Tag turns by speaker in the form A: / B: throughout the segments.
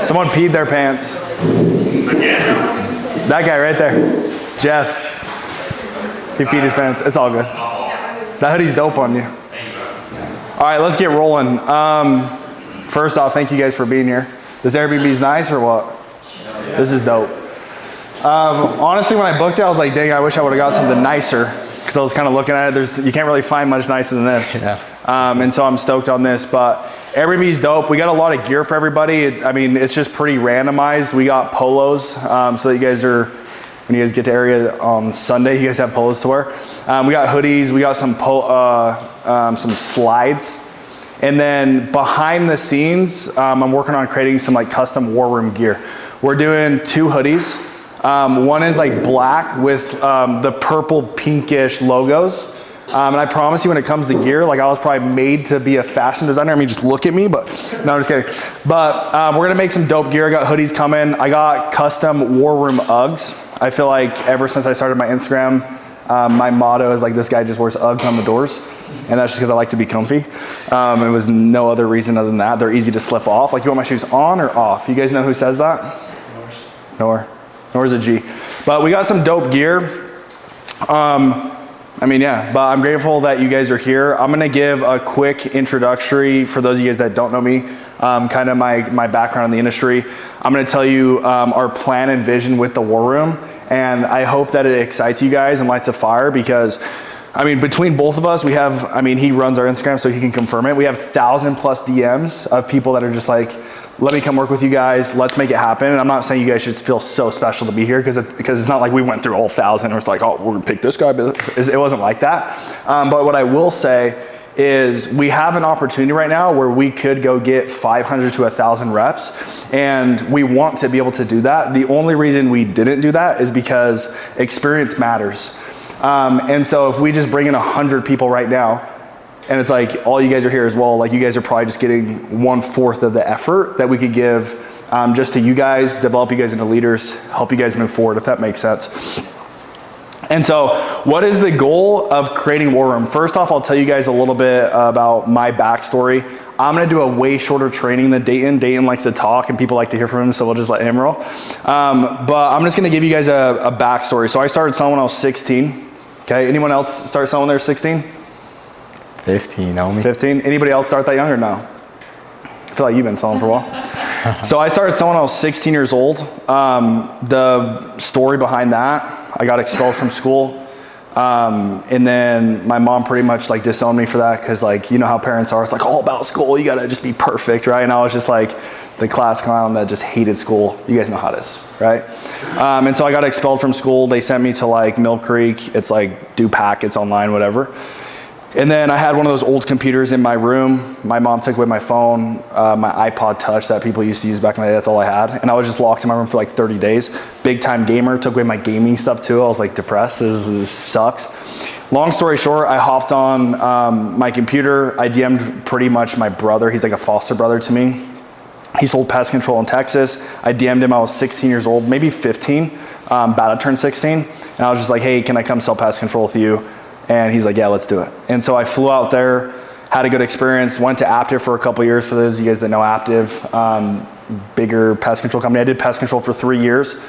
A: Someone peed their pants. That guy right there, Jeff. He peed his pants. It's all good. That hoodie's dope on you. All right, let's get rolling. First off, thank you guys for being here. This Airbnb's nice or what? This is dope. Honestly, when I booked it, I was like, dang, I wish I would have got something nicer. Because I was kind of looking at it, you can't really find much nicer than this.
B: Yeah.
A: And so I'm stoked on this, but Airbnb's dope. We got a lot of gear for everybody. I mean, it's just pretty randomized. We got polos, so that you guys are, when you guys get to area on Sunday, you guys have polos to wear. We got hoodies, we got some slides. And then behind the scenes, I'm working on creating some like custom War Room gear. We're doing 2 hoodies. One is like black with the purple pinkish logos. And I promise you when it comes to gear, like I was probably made to be a fashion designer. I mean, just look at me, but no, I'm just kidding. But we're gonna make some dope gear. I got hoodies coming. I got custom War Room Uggs. I feel like ever since I started my Instagram, my motto is like, this guy just wears Uggs on the doors. And that's just because I like to be comfy. It was no other reason other than that. They're easy to slip off. Like, you want my shoes on or off? You guys know who says that? Nor's a G. But we got some dope gear. I mean, yeah, but I'm grateful that you guys are here. I'm gonna give a quick introductory for those of you guys that don't know me, kind of my background in the industry. I'm gonna tell you our plan and vision with the War Room, and I hope that it excites you guys and lights a fire because, I mean, between both of us, we have, I mean, he runs our Instagram so he can confirm it. We have 1,000+ DMs of people that are just like, let me come work with you guys. Let's make it happen. And I'm not saying you guys should feel so special to be here because it's not like we went through all 1,000 and it's like, oh, we're gonna pick this guy. It wasn't like that. But what I will say is we have an opportunity right now where we could go get 500 to 1,000 reps. And we want to be able to do that. The only reason we didn't do that is because experience matters. And so if we just bring in 100 people right now, and it's like, all you guys are here as well, like you guys are probably just getting 1/4 of the effort that we could give just to you guys, develop you guys into leaders, help you guys move forward, if that makes sense. And so what is the goal of creating War Room? First off, I'll tell you guys a little bit about my backstory. I'm gonna do a way shorter training than Dayton. Dayton likes to talk and people like to hear from him, so we'll just let him roll. But I'm just gonna give you guys a backstory. So I started selling when I was 16. Okay, anyone else start selling when they were 16?
B: 15, homie.
A: 15? Anybody else start that young or no? I feel like you've been selling for a while. So I started selling when I was 16 years old. The story behind that, I got expelled from school. And then my mom pretty much like disowned me for that because, like, you know how parents are. It's like all about school. You gotta just be perfect, right? And I was just like the class clown that just hated school. You guys know how it is, right? And so I got expelled from school. They sent me to like Mill Creek. It's like do packets online, whatever. And then I had one of those old computers in my room. My mom took away my phone, my iPod Touch that people used to use back in the day. That's all I had. And I was just locked in my room for like 30 days. Big time gamer, took away my gaming stuff too. I was like depressed, this sucks. Long story short, I hopped on my computer. I DM'd pretty much my brother. He's like a foster brother to me. He sold pest control in Texas. I DM'd him, I was 16 years old, maybe 15, about to turn 16. And I was just like, hey, can I come sell pest control with you? And he's like, yeah, let's do it. And so I flew out there, had a good experience, went to Aptiv for a couple years. For those of you guys that know Aptiv, bigger pest control company. I did pest control for 3 years.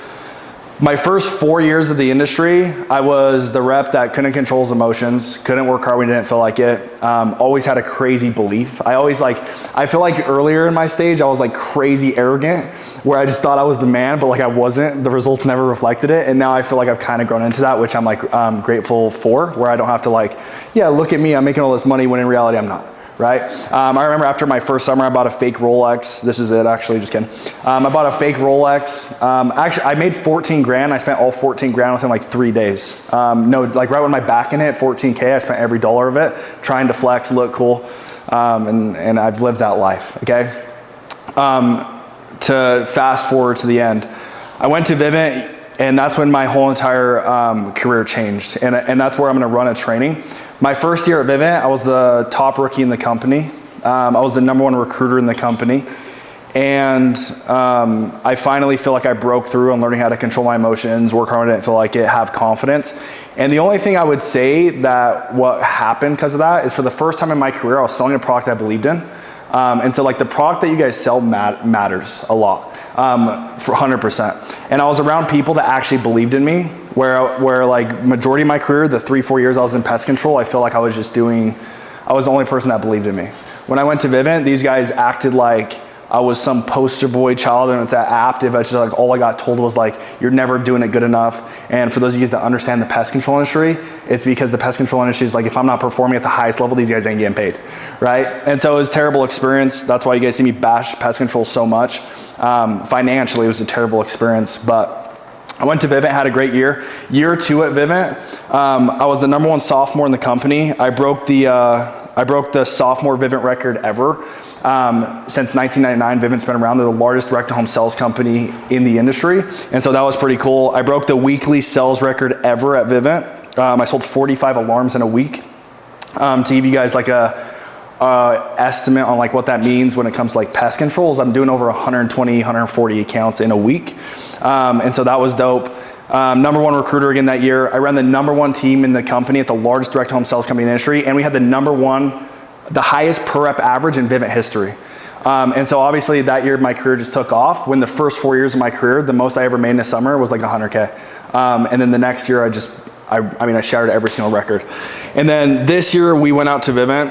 A: My first 4 years of the industry, I was the rep that couldn't control his emotions, couldn't work hard when he didn't feel like it, always had a crazy belief. I feel like earlier in my stage, I was like crazy arrogant, where I just thought I was the man, but like I wasn't. The results never reflected it. And now I feel like I've kind of grown into that, which I'm like grateful for, where I don't have to like, yeah, look at me, I'm making all this money, when in reality I'm not. Right? I remember after my first summer, I bought a fake Rolex. This is it, actually, just kidding. I bought a fake Rolex. Actually, I made 14 grand. I spent all 14 grand within like 3 days. No, like right when my back in hit, 14K, I spent every dollar of it, trying to flex, look cool. And I've lived that life, okay? To fast forward to the end, I went to Vivint, and that's when my whole entire career changed. And that's where I'm gonna run a training. My first year at Vivint, I was the top rookie in the company. I was the #1 recruiter in the company. And I finally feel like I broke through on learning how to control my emotions, work hard, I didn't feel like it, have confidence. And the only thing I would say that what happened because of that is, for the first time in my career, I was selling a product I believed in. And so like the product that you guys sell matters a lot. for 100%. And I was around people that actually believed in me, where like majority of my career, the 3-4 years I was in pest control, I feel like I was the only person that believed in me. When I went to Vivint, these guys acted like I was some poster boy child, and it's that aptive. It's just like all I got told was like, you're never doing it good enough. And for those of you guys that understand the pest control industry, it's because the pest control industry is like, if I'm not performing at the highest level, these guys ain't getting paid, right? And so it was a terrible experience. That's why you guys see me bash pest control so much. Financially, it was a terrible experience, but I went to Vivint, had a great year. Year 2 at Vivint, I was the #1 sophomore in the company. I broke the sophomore Vivint record ever. Since 1999, Vivint's been around. They're the largest direct-to-home sales company in the industry. And so that was pretty cool. I broke the weekly sales record ever at Vivint. I sold 45 alarms in a week. To give you guys like a estimate on like what that means when it comes to like pest controls, I'm doing over 120, 140 accounts in a week. And so that was dope. #1 recruiter again that year. I ran the #1 team in the company at the largest direct-to-home sales company in the industry, and we had the highest per rep average in Vivint history. And so obviously that year my career just took off. When the first 4 years of my career, the most I ever made in a summer was like 100K. And then the next year I shattered every single record. And then this year we went out to Vivint.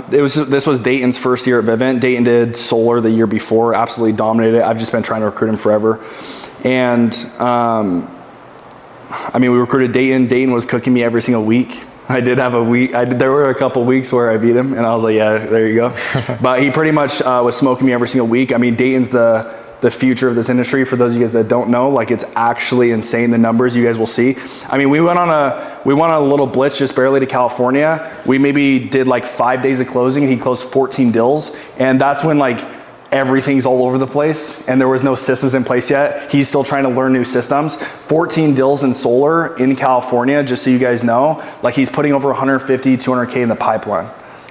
A: This was Dayton's first year at Vivint. Dayton did solar the year before, absolutely dominated it. I've just been trying to recruit him forever. And we recruited Dayton. Dayton was cooking me every single week. I did have a week. There were a couple weeks where I beat him, and I was like, yeah, there you go. But he pretty much was smoking me every single week. I mean, Dayton's the future of this industry. For those of you guys that don't know, like it's actually insane, the numbers you guys will see. I mean, we went on a little blitz just barely to California. We maybe did like 5 days of closing, and he closed 14 deals, and that's when like everything's all over the place and there was no systems in place yet. He's still trying to learn new systems. 14 deals in solar in California, just so you guys know, like he's putting over 150, 200K in the pipeline.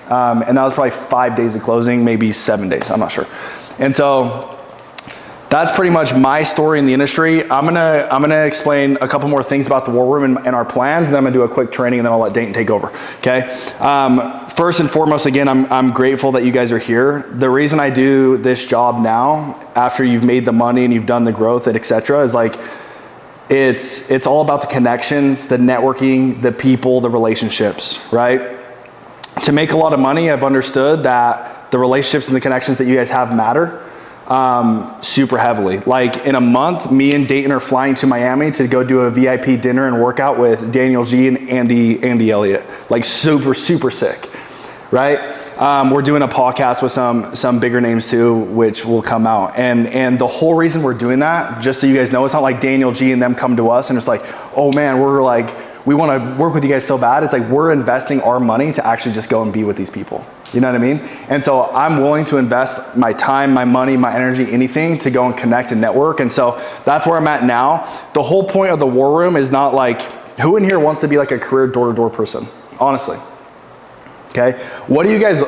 A: And that was probably 5 days of closing, maybe 7 days, I'm not sure. And so that's pretty much my story in the industry. I'm gonna explain a couple more things about the War Room and our plans, and then I'm gonna do a quick training, and then I'll let Dayton take over, okay? First and foremost, again, I'm grateful that you guys are here. The reason I do this job now, after you've made the money and you've done the growth, et cetera, is like, it's all about the connections, the networking, the people, the relationships, right? To make a lot of money, I've understood that the relationships and the connections that you guys have matter. Super heavily. Like in a month, me and Dayton are flying to Miami to go do a VIP dinner and workout with Daniel G and Andy Elliott. Like super, super sick, right? We're doing a podcast with some bigger names too, which will come out. And the whole reason we're doing that, just so you guys know, it's not like Daniel G and them come to us and it's like, oh man, we want to work with you guys so bad. It's like we're investing our money to actually just go and be with these people. You know what I mean? And so I'm willing to invest my time, my money, my energy, anything to go and connect and network. And so that's where I'm at now. The whole point of the War Room is not like, who in here wants to be like a career door-to-door person? Honestly. Okay? What do you guys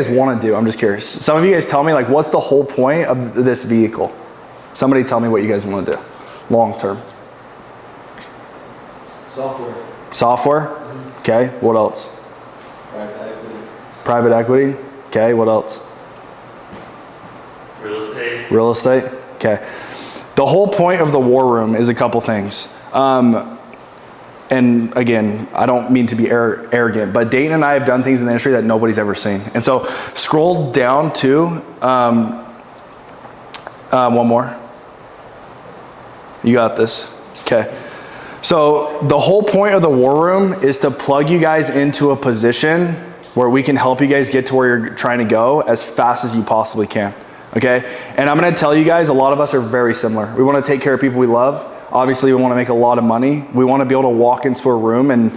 A: want to do? I'm just curious. Some of you guys tell me, like, what's the whole point of this vehicle? Somebody tell me what you guys want to do long term. Software? Mm-hmm. Okay. What else? Private equity. Okay. What else? Real estate. Okay. The whole point of the War Room is a couple things. And again, I don't mean to be arrogant, but Dayton and I have done things in the industry that nobody's ever seen. And so scroll down to one more. You got this. Okay. So the whole point of the War Room is to plug you guys into a position where we can help you guys get to where you're trying to go as fast as you possibly can, okay? And I'm gonna tell you guys, a lot of us are very similar. We wanna take care of people we love. Obviously, we wanna make a lot of money. We wanna be able to walk into a room and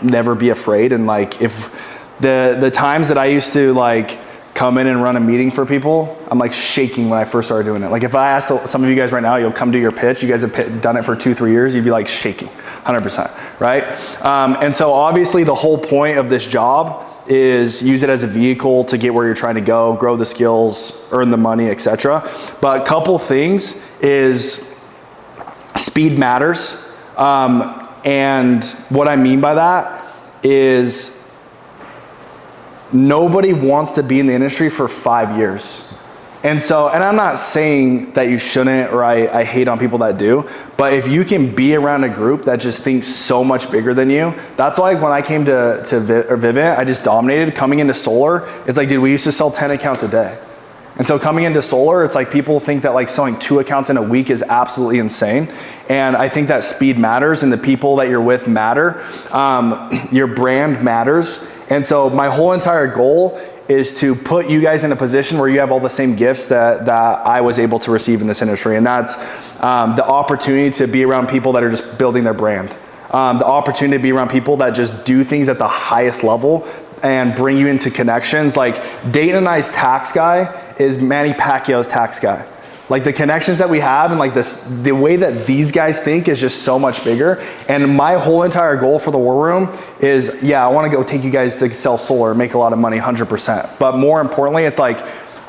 A: never be afraid. And like, if the times that I used to like come in and run a meeting for people, I'm like shaking when I first started doing it. Like if I asked some of you guys right now, you'll come do your pitch, you guys have done it for 2-3 years, you'd be like shaking, 100%, right? And so obviously the whole point of this job is use it as a vehicle to get where you're trying to go, grow the skills, earn the money, etc. But a couple things is speed matters. And what I mean by that is nobody wants to be in the industry for 5 years. And so, and I'm not saying that you shouldn't, or I hate on people that do, but if you can be around a group that just thinks so much bigger than you, that's why when I came to Vivint, I just dominated. Coming into solar, it's like, dude, we used to sell 10 accounts a day. And so coming into solar, it's like people think that like selling 2 accounts in a week is absolutely insane. And I think that speed matters and the people that you're with matter. Your brand matters. And so my whole entire goal is to put you guys in a position where you have all the same gifts that I was able to receive in this industry. And that's the opportunity to be around people that are just building their brand. The opportunity to be around people that just do things at the highest level and bring you into connections. Like Dayton and I's tax guy is Manny Pacquiao's tax guy. Like the connections that we have and like the way that these guys think is just so much bigger. And my whole entire goal for the War Room is, yeah, I want to go take you guys to sell solar, make a lot of money, 100%. But more importantly, it's like,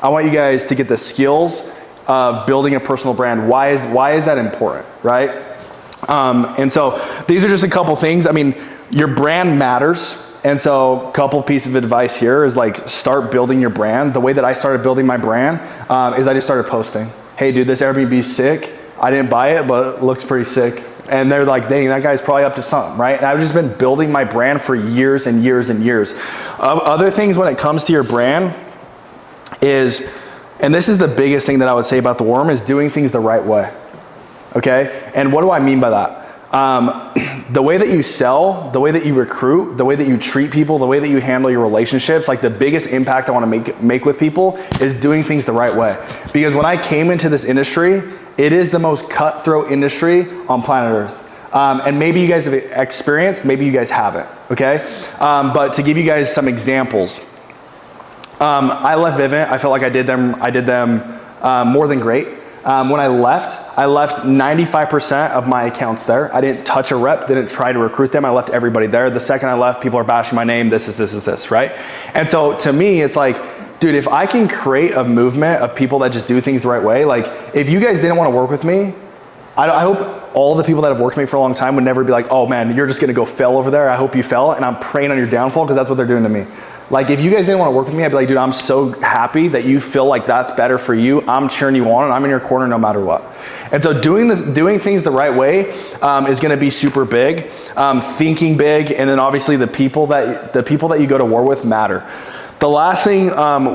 A: I want you guys to get the skills of building a personal brand. Why is that important, right? And so these are just a couple things. I mean, your brand matters. And so a couple pieces of advice here is like, start building your brand. The way that I started building my brand is I just started posting. Hey dude, this Airbnb's sick. I didn't buy it, but it looks pretty sick. And they're like, dang, that guy's probably up to something, right? And I've just been building my brand for years and years and years. Other things when it comes to your brand is, and this is the biggest thing that I would say about the War Room, is doing things the right way, okay? And what do I mean by that? The way that you sell, the way that you recruit, the way that you treat people, the way that you handle your relationships, like the biggest impact I want to make with people is doing things the right way. Because when I came into this industry, it is the most cutthroat industry on planet Earth. And maybe you guys have experienced, maybe you guys haven't, okay? But to give you guys some examples, I left Vivint. I felt like I did them more than great. When I left 95% of my accounts there. I didn't touch a rep, didn't try to recruit them. I left everybody there. The second I left, people are bashing my name. This is this, right? And so to me, it's like, dude, if I can create a movement of people that just do things the right way, like if you guys didn't want to work with me, I hope all the people that have worked with me for a long time would never be like, oh man, you're just gonna go fail over there. I hope you fail, and I'm praying on your downfall, because that's what they're doing to me. Like if you guys didn't want to work with me, I'd be like, dude, I'm so happy that you feel like that's better for you. I'm cheering you on and I'm in your corner no matter what. And so doing things the right way is going to be super big. Thinking big, and then obviously the people that you go to war with matter. The last thing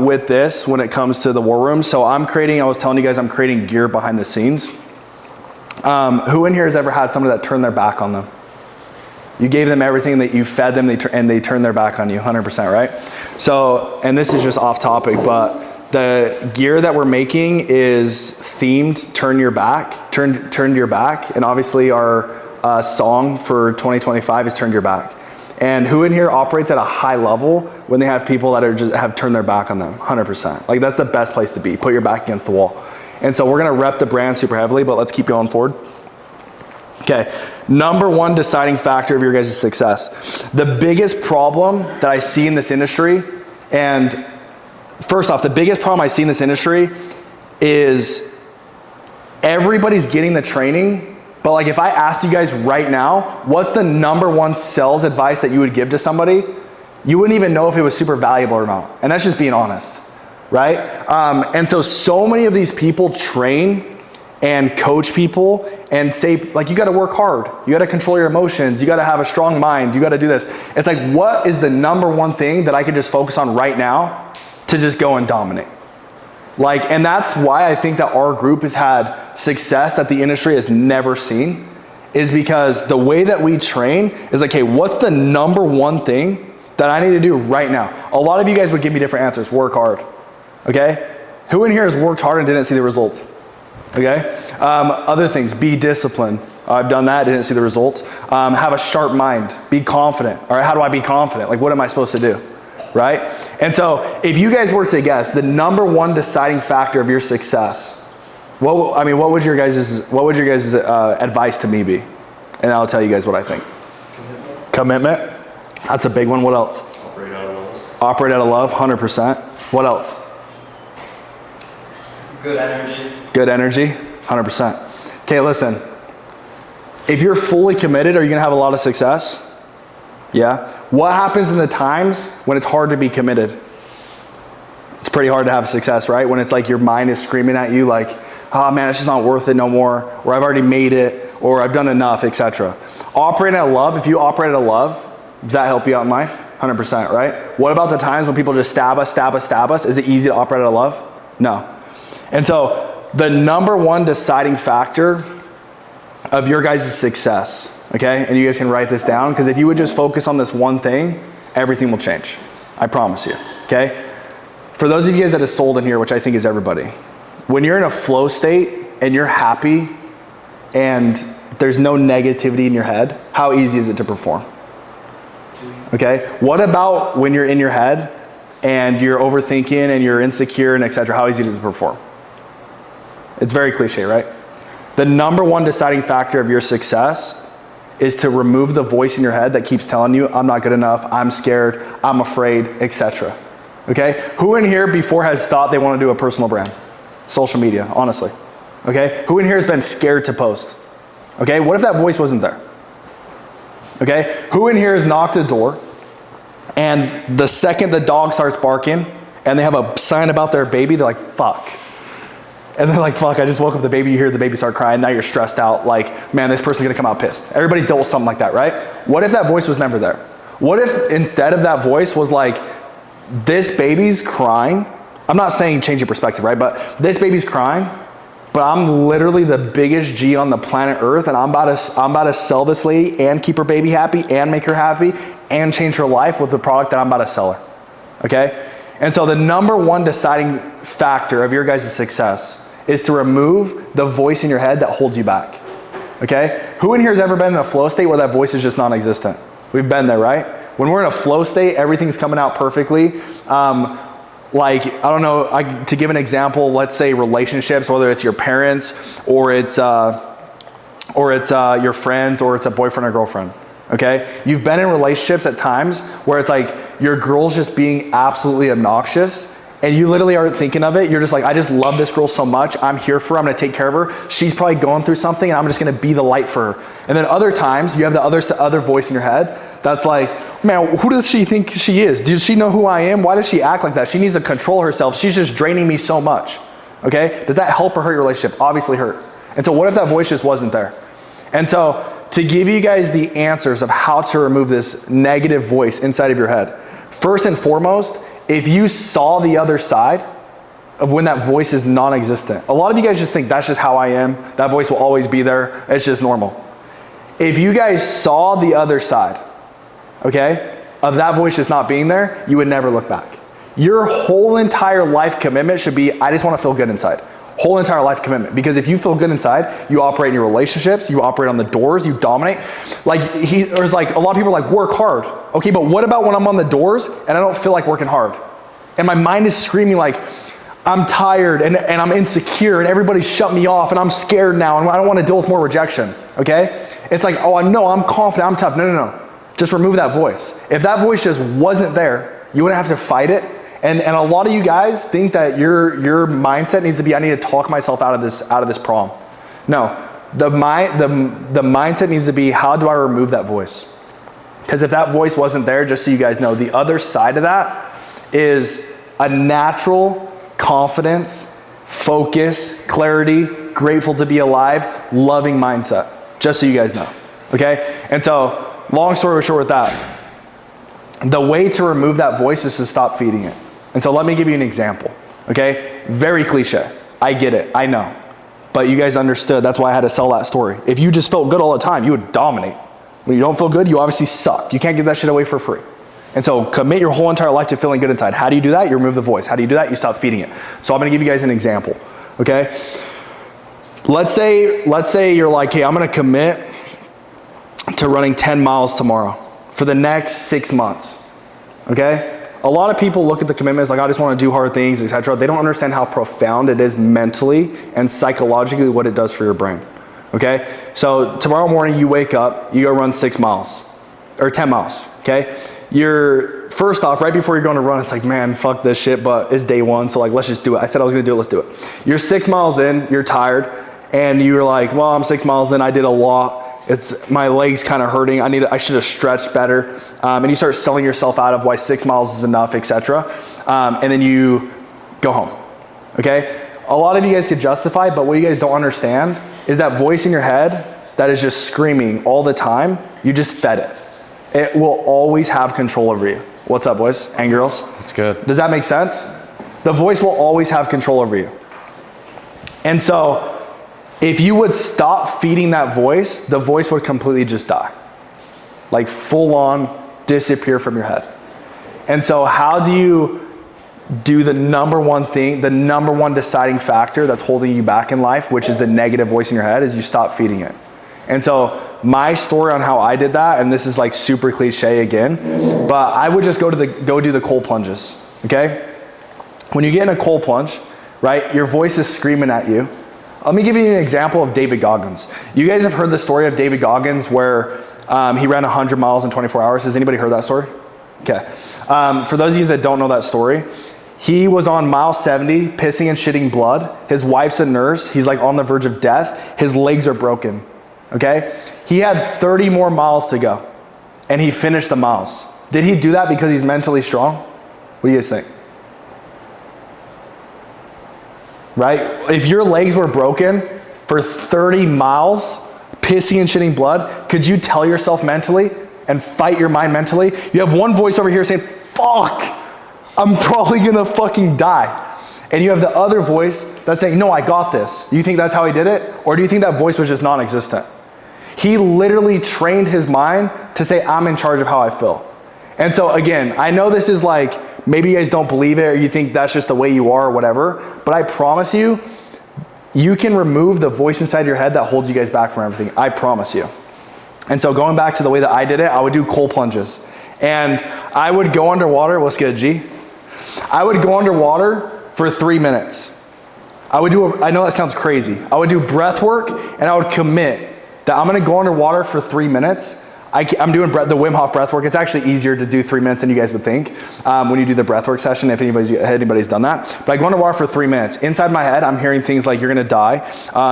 A: with this, when it comes to the War Room, so I was telling you guys, I'm creating gear behind the scenes. Who in here has ever had somebody that turned their back on them? You gave them everything, that you fed them, and they turned their back on you, 100%, right? So, and this is just off topic, but the gear that we're making is themed, turn your back, turned your back. And obviously our song for 2025 is turned your back. And who in here operates at a high level when they have people that have turned their back on them? 100%. Like that's the best place to be. Put your back against the wall. And so we're gonna rep the brand super heavily, but let's keep going forward. Okay, number one deciding factor of your guys' success. The biggest problem that I see in this industry, and first off, the biggest problem I see in this industry is everybody's getting the training, but like if I asked you guys right now, what's the number one sales advice that you would give to somebody? You wouldn't even know if it was super valuable or not. And that's just being honest, right? And so many of these people train and coach people and say, like, you gotta work hard, you gotta control your emotions, you gotta have a strong mind, you gotta do this. It's like, what is the number one thing that I could just focus on right now to just go and dominate? Like, and that's why I think that our group has had success that the industry has never seen, is because the way that we train is like, hey, what's the number one thing that I need to do right now? A lot of you guys would give me different answers. Work hard, okay? Who in here has worked hard and didn't see the results? Okay, other things, be disciplined. I've done that, didn't see the results. Have a sharp mind, be confident. All right, how do I be confident? Like, what am I supposed to do, right? And so if you guys were to guess the number one deciding factor of your success, what would your guys' advice to me be? And I'll tell you guys what I think. Commitment. That's a big one. What else?
C: Operate out of love.
A: Operate out of love, 100%. What else?
C: Good energy.
A: Good energy, 100%. Okay, listen. If you're fully committed, are you gonna have a lot of success? Yeah. What happens in the times when it's hard to be committed? It's pretty hard to have success, right? When it's like your mind is screaming at you like, oh man, it's just not worth it no more, or I've already made it, or I've done enough, etc. Operating out of love, if you operate out of love, does that help you out in life? 100%, right? What about the times when people just stab us? Is it easy to operate out of love? No. And so the number one deciding factor of your guys' success, okay? And you guys can write this down, because if you would just focus on this one thing, everything will change. I promise you, okay? For those of you guys that have sold in here, which I think is everybody, when you're in a flow state and you're happy and there's no negativity in your head, how easy is it to perform? Okay? What about when you're in your head and you're overthinking and you're insecure and etc.? How easy does it perform? It's very cliche, right? The number one deciding factor of your success is to remove the voice in your head that keeps telling you, I'm not good enough, I'm scared, I'm afraid, etc. Okay? Who in here before has thought they want to do a personal brand? Social media, honestly. Okay? Who in here has been scared to post? Okay? What if that voice wasn't there? Okay? Who in here has knocked a door and the second the dog starts barking and they have a sign about their baby, they're like, fuck. And they're like, fuck, I just woke up the baby, you hear the baby start crying, now you're stressed out, like, man, this person's gonna come out pissed. Everybody's dealt with something like that, right? What if that voice was never there? What if instead of that voice was like, this baby's crying, I'm not saying change your perspective, right? But this baby's crying, but I'm literally the biggest G on the planet Earth, and I'm about to sell this lady and keep her baby happy and make her happy and change her life with the product that I'm about to sell her, okay? And so the number one deciding factor of your guys' success is to remove the voice in your head that holds you back, okay? Who in here has ever been in a flow state where that voice is just non-existent? We've been there, right? When we're in a flow state, everything's coming out perfectly. Like, I don't know, to give an example, let's say relationships, whether it's your parents or it's your friends or it's a boyfriend or girlfriend, okay? You've been in relationships at times where it's like your girl's just being absolutely obnoxious and you literally aren't thinking of it. You're just like, I just love this girl so much. I'm here for her. I'm gonna take care of her. She's probably going through something and I'm just gonna be the light for her. And then other times you have the other voice in your head that's like, man, who does she think she is? Does she know who I am? Why does she act like that? She needs to control herself. She's just draining me so much, okay? Does that help or hurt your relationship? Obviously hurt. And so what if that voice just wasn't there? And so to give you guys the answers of how to remove this negative voice inside of your head, first and foremost, if you saw the other side of when that voice is non-existent, a lot of you guys just think that's just how I am. That voice will always be there. It's just normal. If you guys saw the other side, okay, of that voice just not being there, you would never look back. Your whole entire life commitment should be, I just want to feel good inside. Whole entire life commitment. Because if you feel good inside, you operate in your relationships, you operate on the doors, you dominate. Like, there's like, a lot of people are like, work hard. Okay, but what about when I'm on the doors and I don't feel like working hard? And my mind is screaming like, I'm tired and I'm insecure and everybody's shut me off and I'm scared now and I don't want to deal with more rejection, okay? It's like, oh, no, I'm confident, I'm tough. No. Just remove that voice. If that voice just wasn't there, you wouldn't have to fight it. And a lot of you guys think that your mindset needs to be, I need to talk myself out of this problem. No, the mindset needs to be, how do I remove that voice? Because if that voice wasn't there, just so you guys know, the other side of that is a natural confidence, focus, clarity, grateful to be alive, loving mindset. Just so you guys know, okay? And so, long story short with that, the way to remove that voice is to stop feeding it. And so let me give you an example, okay? Very cliche. I get it, I know. But you guys understood, that's why I had to sell that story. If you just felt good all the time, you would dominate. When you don't feel good, you obviously suck. You can't give that shit away for free. And so commit your whole entire life to feeling good inside. How do you do that? You remove the voice. How do you do that? You stop feeding it. So I'm gonna give you guys an example, okay? Let's say you're like, hey, I'm gonna commit to running 10 miles tomorrow for the next 6 months, okay? A lot of people look at the commitment as like, I just want to do hard things, etc. They don't understand how profound it is mentally and psychologically what it does for your brain, okay? So tomorrow morning you wake up, you go run 6 miles or 10 miles, okay? You're, first off, right before you're going to run, it's like, man, fuck this shit, but it's day one, so like, let's just do it. I said I was gonna do it, let's do it. You're 6 miles in, you're tired, and you're like, well, I'm 6 miles in, I did a lot. My legs kind of hurting. I should have stretched better. And you start selling yourself out of why 6 miles is enough, etc. And then you go home, okay? A lot of you guys could justify, but what you guys don't understand is that voice in your head that is just screaming all the time, you just fed it. It will always have control over you. What's up, boys and girls?
B: That's good.
A: Does that make sense? The voice will always have control over you. And so if you would stop feeding that voice, the voice would completely just die. Like full on disappear from your head. And so how do you do the number one thing, the number one deciding factor that's holding you back in life, which is the negative voice in your head, is you stop feeding it. And so my story on how I did that, and this is like super cliche again, but I would just go do the cold plunges, okay? When you get in a cold plunge, right, your voice is screaming at you. Let me give you an example of David Goggins. You guys have heard the story of David Goggins where he ran 100 miles in 24 hours. Has anybody heard that story? Okay. For those of you that don't know that story, he was on mile 70, pissing and shitting blood. His wife's a nurse. He's like on the verge of death. His legs are broken, okay? He had 30 more miles to go, and he finished the miles. Did he do that because he's mentally strong? What do you guys think? Right? If your legs were broken for 30 miles, pissing and shitting blood, could you tell yourself mentally and fight your mind mentally? You have one voice over here saying, fuck, I'm probably gonna fucking die. And you have the other voice that's saying, no, I got this. You think that's how he did it? Or do you think that voice was just non-existent? He literally trained his mind to say, I'm in charge of how I feel. And so again, I know this is like, maybe you guys don't believe it or you think that's just the way you are or whatever, but I promise you, you can remove the voice inside your head that holds you guys back from everything. I promise you. And so going back to the way that I did it, I would do cold plunges. And I would go underwater. What's good, G? I would go underwater for 3 minutes. I know that sounds crazy. I would do breath work and I would commit that I'm gonna go underwater for 3 minutes. I'm doing the Wim Hof breath work. It's actually easier to do 3 minutes than you guys would think when you do the breath work session, if anybody's done that. But I go underwater for 3 minutes. Inside my head, I'm hearing things like, you're gonna die,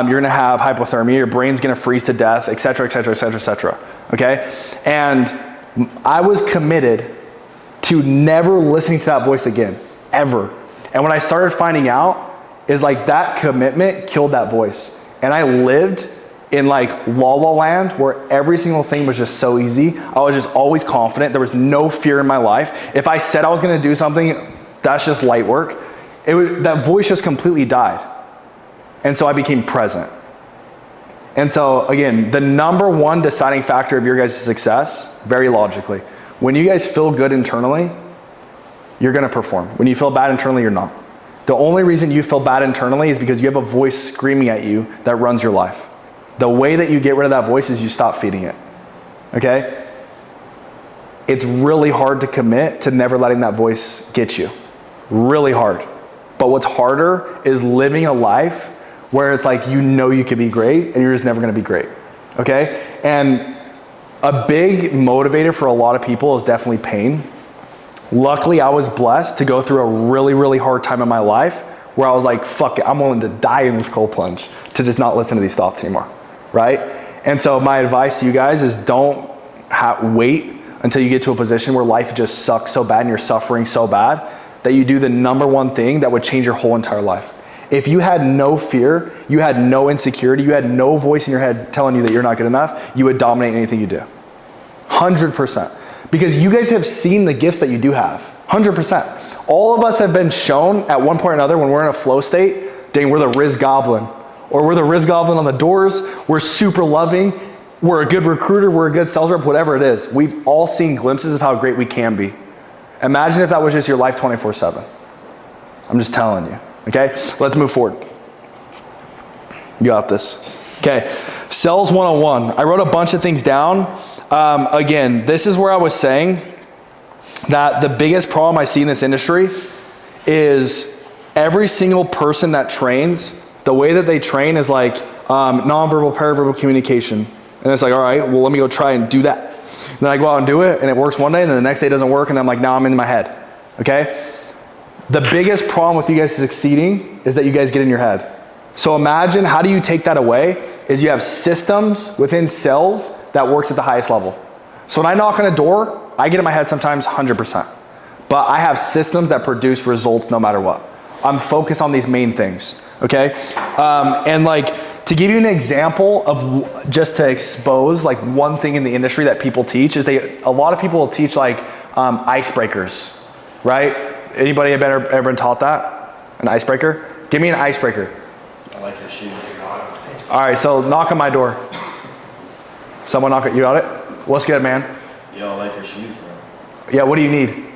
A: you're gonna have hypothermia, your brain's gonna freeze to death, et cetera, et cetera, et cetera, et cetera, okay? And I was committed to never listening to that voice again, ever. And what I started finding out is like that commitment killed that voice. And I lived in like la la land where every single thing was just so easy. I was just always confident. There was no fear in my life. If I said I was gonna do something, that's just light work. That voice just completely died. And so I became present. And so again, the number one deciding factor of your guys' success, very logically, when you guys feel good internally, you're gonna perform. When you feel bad internally, you're not. The only reason you feel bad internally is because you have a voice screaming at you that runs your life. The way that you get rid of that voice is you stop feeding it, okay? It's really hard to commit to never letting that voice get you. Really hard. But what's harder is living a life where it's like you know you could be great and you're just never gonna be great, okay? And a big motivator for a lot of people is definitely pain. Luckily, I was blessed to go through a really, really hard time in my life where I was like, fuck it, I'm willing to die in this cold plunge to just not listen to these thoughts anymore, right? And so my advice to you guys is don't wait until you get to a position where life just sucks so bad and you're suffering so bad that you do the number one thing that would change your whole entire life. If you had no fear, you had no insecurity, you had no voice in your head telling you that you're not good enough, you would dominate anything you do. 100%. Because you guys have seen the gifts that you do have. 100%. All of us have been shown at one point or another when we're in a flow state, dang, we're the Riz Goblin. Or we're the Riz Goblin on the doors, we're super loving, we're a good recruiter, we're a good sales rep, whatever it is. We've all seen glimpses of how great we can be. Imagine if that was just your life 24/7. I'm just telling you, okay? Let's move forward. You got this. Okay, Sales 101. I wrote a bunch of things down. Again, this is where I was saying that the biggest problem I see in this industry is every single person that trains, the way that they train is like nonverbal, paraverbal communication. And it's like, all right, well, let me go try and do that. And then I go out and do it, and it works one day, and then the next day it doesn't work, and I'm like, now I'm in my head, okay? The biggest problem with you guys succeeding is that you guys get in your head. So imagine, how do you take that away? Is you have systems within sales that works at the highest level. So when I knock on a door, I get in my head sometimes 100%. But I have systems that produce results no matter what. I'm focused on these main things, okay? And like, to give you an example of just to expose like one thing in the industry that people teach is a lot of people will teach like icebreakers, right? Anybody ever been taught that? An icebreaker? Give me an icebreaker.
C: I like your shoes.
A: All right, so knock on my door. Someone knock it, you got it? What's good, man?
C: Yo, I like your shoes, bro.
A: Yeah, what do you need?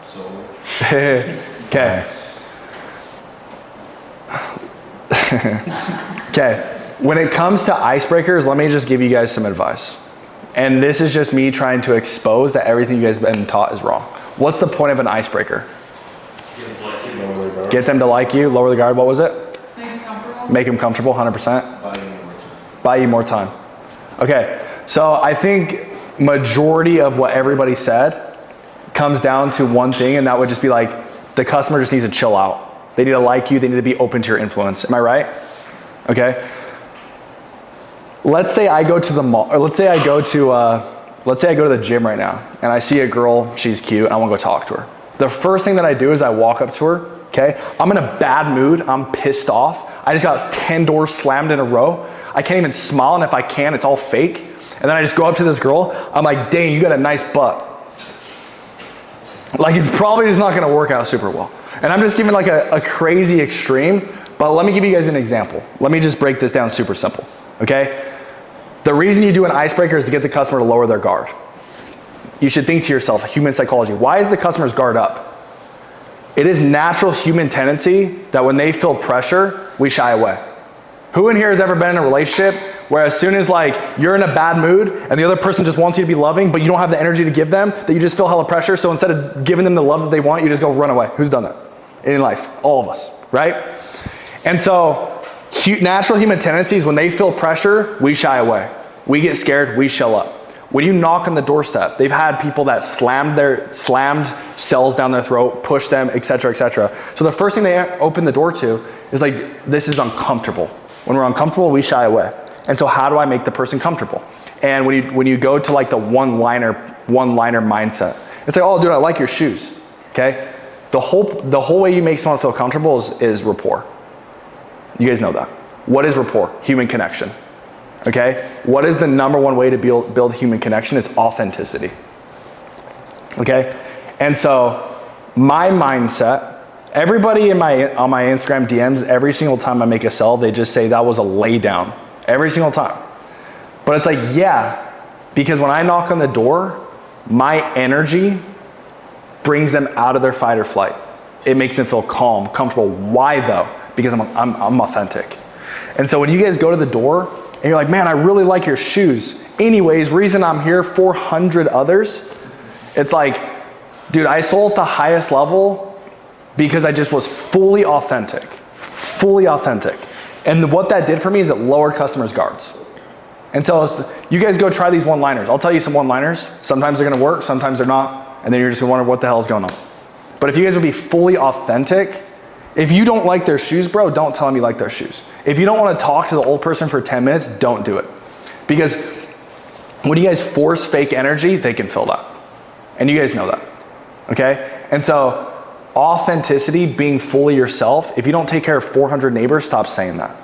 C: Solar.
A: Okay. Okay. When it comes to icebreakers, let me just give you guys some advice. And this is just me trying to expose that everything you guys have been taught is wrong. What's the point of an icebreaker? Get them to like you, lower the guard. What was it? Make them comfortable, 100%. Buy you more time. Okay, so I think majority of what everybody said comes down to one thing, and that would just be like, the customer just needs to chill out. They need to like you, they need to be open to your influence. Am I right? Okay. Let's say I go to the mall, or let's say I go to the gym right now, and I see a girl, she's cute, and I wanna go talk to her. The first thing that I do is I walk up to her, okay? I'm in a bad mood, I'm pissed off. I just got 10 doors slammed in a row. I can't even smile, and if I can, it's all fake. And then I just go up to this girl, I'm like, dang, you got a nice butt. Like, it's probably just not gonna work out super well. And I'm just giving like a crazy extreme, but let me give you guys an example. Let me just break this down super simple, okay? The reason you do an icebreaker is to get the customer to lower their guard. You should think to yourself, human psychology, why is the customer's guard up? It is natural human tendency that when they feel pressure, we shy away. Who in here has ever been in a relationship where as soon as like you're in a bad mood and the other person just wants you to be loving, but you don't have the energy to give them, that you just feel hella pressure, so instead of giving them the love that they want, you just go run away? Who's done that in life? All of us, right? And so natural human tendencies, when they feel pressure, we shy away. We get scared, we shell up. When you knock on the doorstep, they've had people that slammed cells down their throat, pushed them, et cetera, et cetera. So the first thing they open the door to is like, this is uncomfortable. When we're uncomfortable, we shy away. And so how do I make the person comfortable? And when you go to like the one-liner mindset, it's like, oh dude, I like your shoes, okay? The whole way you make someone feel comfortable is rapport. You guys know that. What is rapport? Human connection. Okay? What is the number one way to build human connection? Is authenticity. Okay? And so my mindset, everybody on my Instagram DMs, every single time I make a sell, they just say that was a lay down. Every single time. But it's like, yeah, because when I knock on the door, my energy brings them out of their fight or flight. It makes them feel calm, comfortable. Why though? Because I'm authentic. And so when you guys go to the door and you're like, man, I really like your shoes. Anyways, reason I'm here, 400 others. It's like, dude, I sold at the highest level because I just was fully authentic. Fully authentic. And what that did for me is it lowered customers' guards. And so you guys go try these one-liners. I'll tell you some one-liners. Sometimes they're gonna work, sometimes they're not. And then you're just gonna wonder what the hell is going on. But if you guys would be fully authentic, if you don't like their shoes, bro, don't tell them you like their shoes. If you don't want to talk to the old person for 10 minutes, don't do it. Because when you guys force fake energy, they can fill that. And you guys know that, okay? And so authenticity, being fully yourself, if you don't take care of 400 neighbors, stop saying that.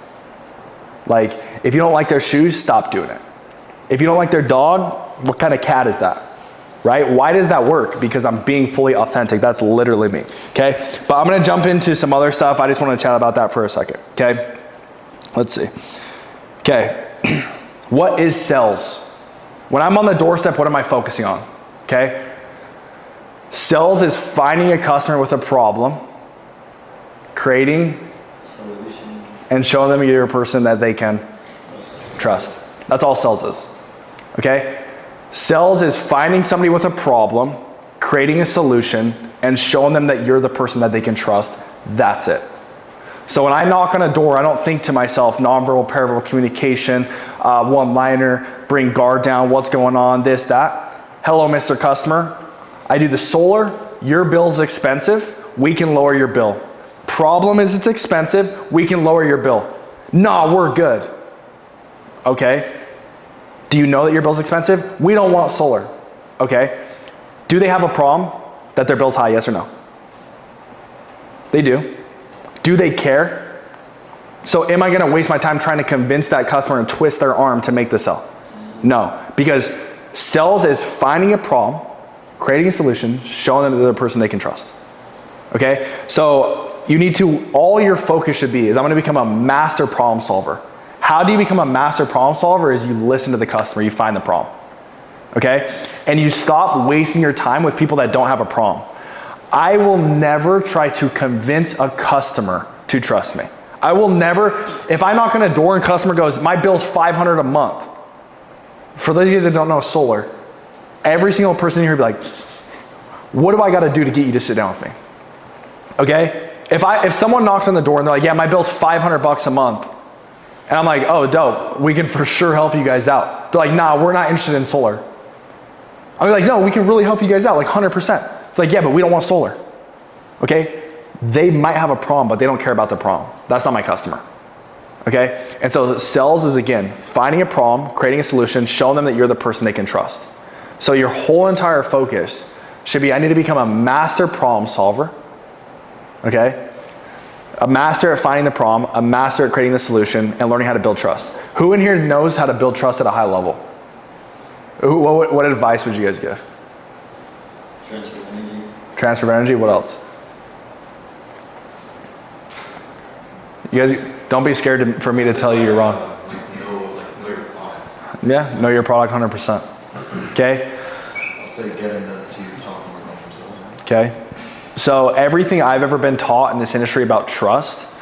A: Like, if you don't like their shoes, stop doing it. If you don't like their dog, what kind of cat is that? Right? Why does that work? Because I'm being fully authentic. That's literally me, okay? But I'm gonna jump into some other stuff. I just wanna chat about that for a second, okay? Let's see. Okay, what is sales? When I'm on the doorstep, what am I focusing on, okay? Sales is finding a customer with a problem, creating solution, and showing them you're a person that they can trust. That's all sales is, okay? Sales is finding somebody with a problem, creating a solution, and showing them that you're the person that they can trust. That's it. So when I knock on a door, I don't think to myself, nonverbal, paraverbal communication, one-liner, bring guard down, what's going on, this, that. Hello, Mr. Customer. I do the solar, your bill's expensive, we can lower your bill. Problem is it's expensive, we can lower your bill. Nah, we're good. Okay. Do you know that your bill's expensive? We don't want solar. Okay. Do they have a problem that their bill's high, yes or no? They do. Do they care? So am I gonna waste my time trying to convince that customer and twist their arm to make the sell? No, because sales is finding a problem, creating a solution, showing them to the person they can trust. Okay, so you need to, all your focus should be is I'm gonna become a master problem solver. How do you become a master problem solver? Is you listen to the customer, you find the problem. Okay, and you stop wasting your time with people that don't have a problem. I will never try to convince a customer to trust me. I will never, if I knock on a door and customer goes, my bill's $500 a month. For those of you guys that don't know solar, every single person here will be like, what do I gotta do to get you to sit down with me? Okay? If someone knocks on the door and they're like, yeah, my bill's $500 a month, and I'm like, oh, dope, we can for sure help you guys out. They're like, nah, we're not interested in solar. I'm like, no, we can really help you guys out, like 100%. It's like, yeah, but we don't want solar. Okay? They might have a problem, but they don't care about the problem. That's not my customer. Okay? And so sales is, again, finding a problem, creating a solution, showing them that you're the person they can trust. So your whole entire focus should be, I need to become a master problem solver. Okay? A master at finding the problem, a master at creating the solution, and learning how to build trust. Who in here knows how to build trust at a high level? What advice would you guys give?
C: Transfer of energy.
A: Transfer of energy, what else? You guys, don't be scared for me to tell you you're wrong.
C: Know your product.
A: Yeah, know your product 100%. Okay?
C: I'll say getting them to talk more about themselves.
A: Okay? So everything I've ever been taught in this industry about trust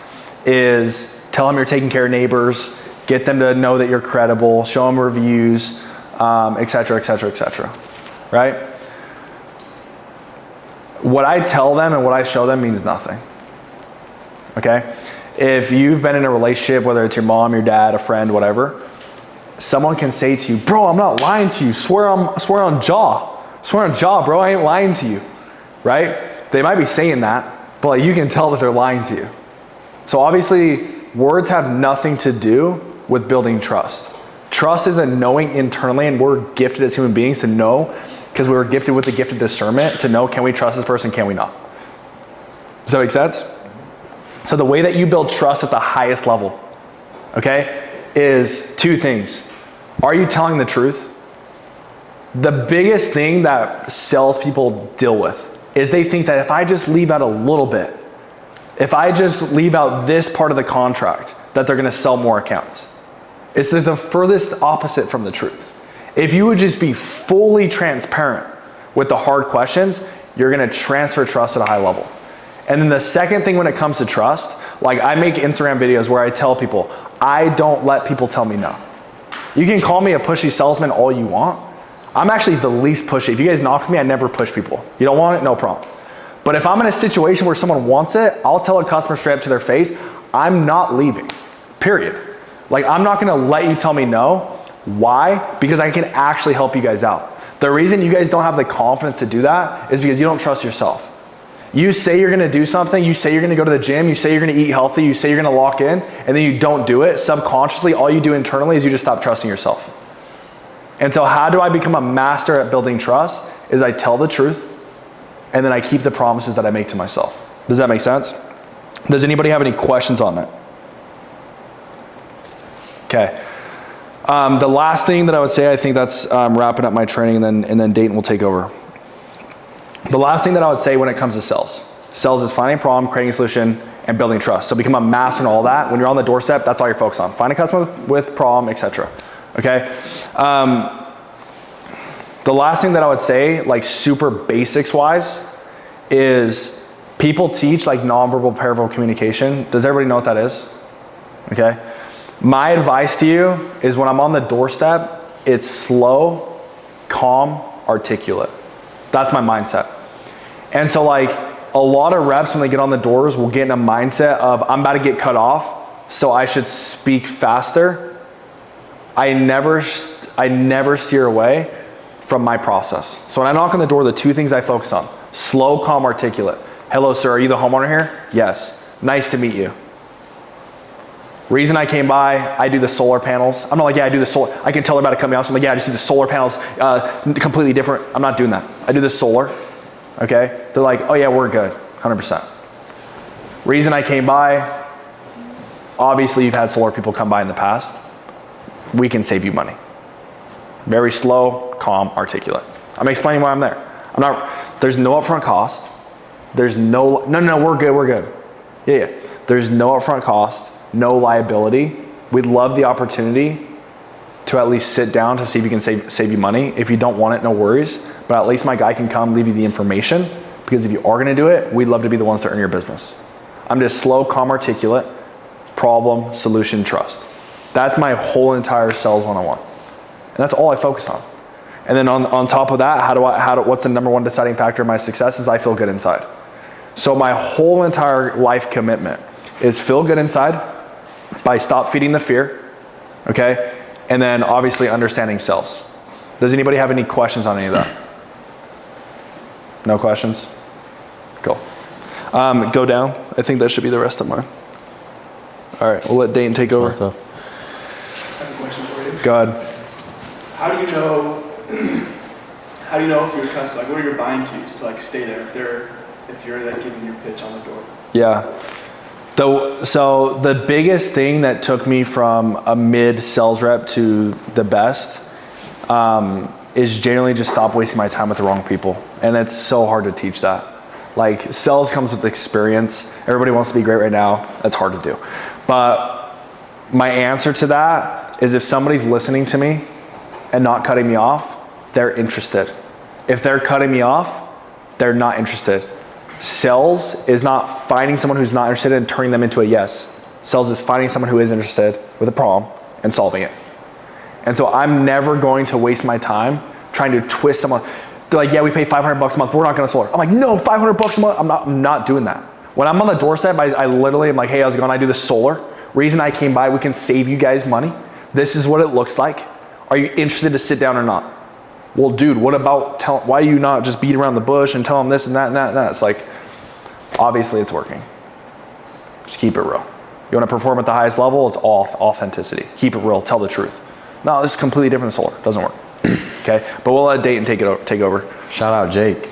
A: is tell them you're taking care of neighbors, get them to know that you're credible, show them reviews, et cetera, et cetera, et cetera. Right? What I tell them and what I show them means nothing. Okay? If you've been in a relationship, whether it's your mom, your dad, a friend, whatever, someone can say to you, bro, I'm not lying to you. Swear on jaw, bro, I ain't lying to you. Right? They might be saying that, but like you can tell that they're lying to you. So obviously, words have nothing to do with building trust. Trust is a knowing internally, and we're gifted as human beings to know, because we were gifted with the gift of discernment to know, can we trust this person, can we not? Does that make sense? So the way that you build trust at the highest level, okay, is two things. Are you telling the truth? The biggest thing that salespeople deal with is they think that if I just leave out a little bit, if I just leave out this part of the contract, that they're gonna sell more accounts. It's the furthest opposite from the truth. If you would just be fully transparent with the hard questions, you're gonna transfer trust at a high level. And then the second thing when it comes to trust, like I make Instagram videos where I tell people, I don't let people tell me no. You can call me a pushy salesman all you want. I'm actually the least pushy. If you guys knock me, I never push people. You don't want it, no problem. But if I'm in a situation where someone wants it, I'll tell a customer straight up to their face, I'm not leaving, period. Like I'm not gonna let you tell me no. Why? Because I can actually help you guys out. The reason you guys don't have the confidence to do that is because you don't trust yourself. You say you're gonna do something, you say you're gonna go to the gym, you say you're gonna eat healthy, you say you're gonna lock in, and then you don't do it. Subconsciously, all you do internally is you just stop trusting yourself. And so how do I become a master at building trust? Is I tell the truth, and then I keep the promises that I make to myself. Does that make sense? Does anybody have any questions on that? Okay. The last thing that I would say, I think that's wrapping up my training, and then Dayton will take over. The last thing that I would say when it comes to sales. Sales is finding a problem, creating a solution, and building trust. So become a master in all that. When you're on the doorstep, that's all you're focused on. Find a customer with problem, etc. Okay? The last thing that I would say, like super basics wise, is people teach like nonverbal paraverbal communication. Does everybody know what that is? Okay? My advice to you is when I'm on the doorstep, it's slow, calm, articulate. That's my mindset. And so like a lot of reps when they get on the doors will get in a mindset of I'm about to get cut off, so I should speak faster. I never steer away from my process. So when I knock on the door, the two things I focus on: slow, calm, articulate. Hello, sir, are you the homeowner here? Yes. Nice to meet you. Reason I came by, I do the solar panels. I'm not like, yeah, I do the solar. I can tell they're about to come out. So I'm like, yeah, I just do the solar panels, completely different. I'm not doing that. I do the solar, okay? They're like, oh yeah, we're good, 100%. Reason I came by, obviously you've had solar people come by in the past. We can save you money. Very slow, calm, articulate. I'm explaining why I'm there. There's no upfront cost. There's no, we're good. Yeah. There's no upfront cost, no liability. We'd love the opportunity to at least sit down to see if you can save you money. If you don't want it, no worries. But at least my guy can come leave you the information, because if you are gonna do it, we'd love to be the ones to earn your business. I'm just slow, calm, articulate, problem, solution, trust. That's my whole entire sales 101. And that's all I focus on. And then on top of that, what's the number one deciding factor of my success is I feel good inside. So my whole entire life commitment is feel good inside by stop feeding the fear, okay? And then obviously understanding sales. Does anybody have any questions on any of that? No questions? Cool. Go down. I think that should be the rest of mine. All right, we'll let Dayton take over.
D: I have a question for you.
A: Go ahead.
D: How do you know if you're a customer, like what are your buying cues to like stay there if you're like giving your pitch on the door?
A: Yeah. So the biggest thing that took me from a mid sales rep to the best is generally just stop wasting my time with the wrong people. And it's so hard to teach that. Like sales comes with experience. Everybody wants to be great right now. That's hard to do. But my answer to that is if somebody's listening to me and not cutting me off, they're interested. If they're cutting me off, they're not interested. Sales is not finding someone who's not interested and turning them into a yes. Sales is finding someone who is interested with a problem and solving it. And so I'm never going to waste my time trying to twist someone. They're like, yeah, we pay $500 a month, but we're not gonna solar. I'm like, no, $500 a month, I'm not doing that. When I'm on the doorstep, I literally am like, hey, how's it going? I do the solar. Reason I came by, we can save you guys money. This is what it looks like. Are you interested to sit down or not? Well, dude, what about, why do you not just beat around the bush and tell them this and that and that and that? It's like, obviously it's working. Just keep it real. You wanna perform at the highest level, it's all authenticity. Keep it real, tell the truth. No, this is completely different than solar, doesn't work. Okay, but we'll let Dayton take over.
B: Shout out Jake.